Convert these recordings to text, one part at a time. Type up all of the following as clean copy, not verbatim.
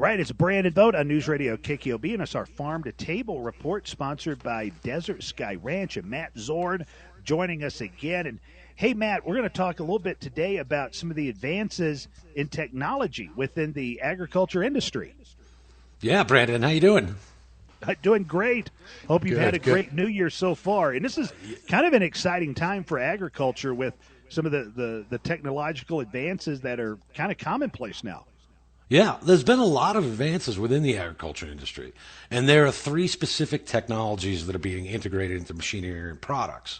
right, it's Brandon Vogt on News Radio KKOB, and it's our Farm to Table report sponsored by Desert Sky Ranch, and Matt Zorn joining us again. And hey, Matt, we're going to talk a little bit today about some of the advances in technology within the agriculture industry. Yeah, Brandon, how you doing? Doing great. Hope you've had a good. great New Year so far. And this is kind of an exciting time for agriculture with some of the technological advances that are kind of commonplace now. Yeah, there's been a lot of advances within the agriculture industry, and there are three specific technologies that are being integrated into machinery and products.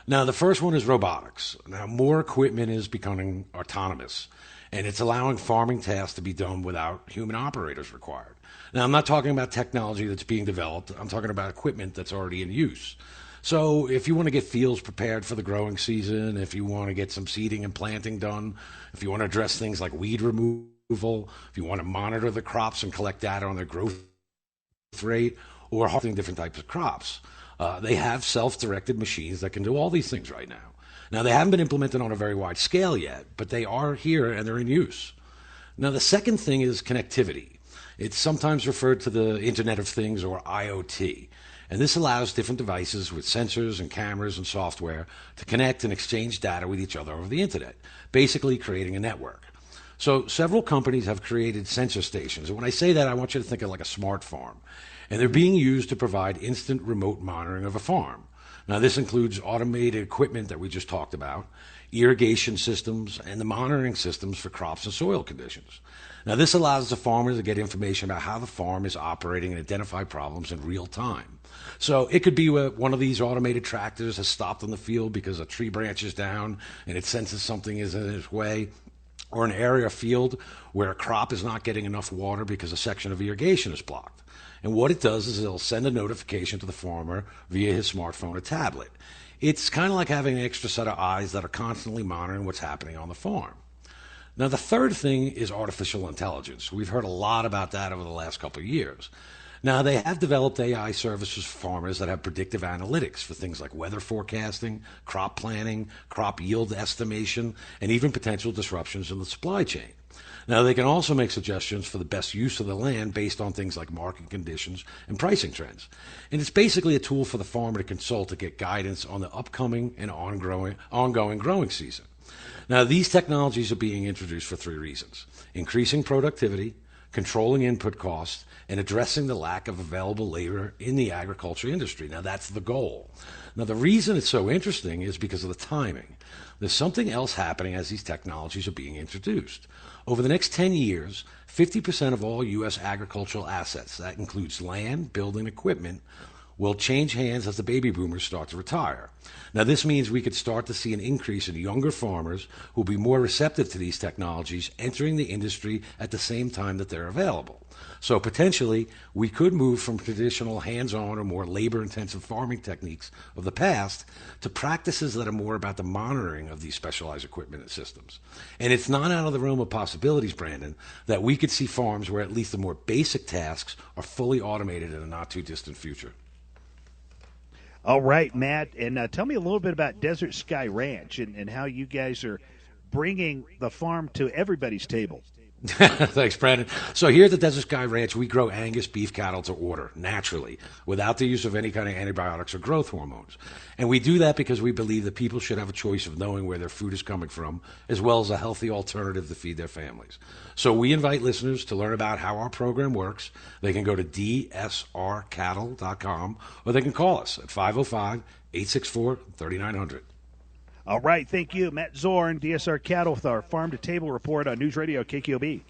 Now, the first one is robotics. Now, more equipment is becoming autonomous, and it's allowing farming tasks to be done without human operators required. Now, I'm not talking about technology that's being developed. I'm talking about equipment that's already in use. So if you want to get fields prepared for the growing season, if you want to get some seeding and planting done, if you want to address things like weed removal, if you want to monitor the crops and collect data on their growth rate or harvesting different types of crops, they have self-directed machines that can do all these things right now. Now, they haven't been implemented on a very wide scale yet, but they are here and they're in use. Now, the second thing is connectivity. It's sometimes referred to the Internet of Things, or IoT. And this allows different devices with sensors and cameras and software to connect and exchange data with each other over the Internet, basically creating a network. So several companies have created sensor stations. And when I say that, I want you to think of like a smart farm. And they're being used to provide instant remote monitoring of a farm. Now, this includes automated equipment that we just talked about, irrigation systems, and the monitoring systems for crops and soil conditions. Now, this allows the farmer to get information about how the farm is operating and identify problems in real time. So it could be one of these automated tractors has stopped on the field because a tree branch is down and it senses something is in its way, or an area of field where a crop is not getting enough water because a section of irrigation is blocked. And what it does is it'll send a notification to the farmer via his smartphone or tablet. It's kind of like having an extra set of eyes that are constantly monitoring what's happening on the farm. Now, the third thing is artificial intelligence. We've heard a lot about that over the last couple of years. Now, they have developed AI services for farmers that have predictive analytics for things like weather forecasting, crop planning, crop yield estimation, and even potential disruptions in the supply chain. Now, they can also make suggestions for the best use of the land based on things like market conditions and pricing trends. And it's basically a tool for the farmer to consult to get guidance on the upcoming and ongoing growing season. Now, these technologies are being introduced for three reasons: increasing productivity, controlling input costs, and addressing the lack of available labor in the agriculture industry. Now, that's the goal. Now, the reason it's so interesting is because of the timing. There's something else happening as these technologies are being introduced. Over the next 10 years, 50% of all U.S. agricultural assets, that includes land, building, equipment, will change hands as the baby boomers start to retire. Now, this means we could start to see an increase in younger farmers who will be more receptive to these technologies entering the industry at the same time that they're available. So potentially, we could move from traditional hands-on or more labor-intensive farming techniques of the past to practices that are more about the monitoring of these specialized equipment and systems. And it's not out of the realm of possibilities, Brandon, that we could see farms where at least the more basic tasks are fully automated in a not-too-distant future. All right, Matt, and tell me a little bit about Desert Sky Ranch and how you guys are bringing the farm to everybody's table. Thanks, Brandon. So here at the Desert Sky Ranch, we grow Angus beef cattle to order, naturally, without the use of any kind of antibiotics or growth hormones. And we do that because we believe that people should have a choice of knowing where their food is coming from, as well as a healthy alternative to feed their families. So we invite listeners to learn about how our program works. They can go to dsrcattle.com, or they can call us at 505-864-3900. All right, thank you, Matt Zorn, DSR Cattle, with our Farm to Table report on News Radio KKOB.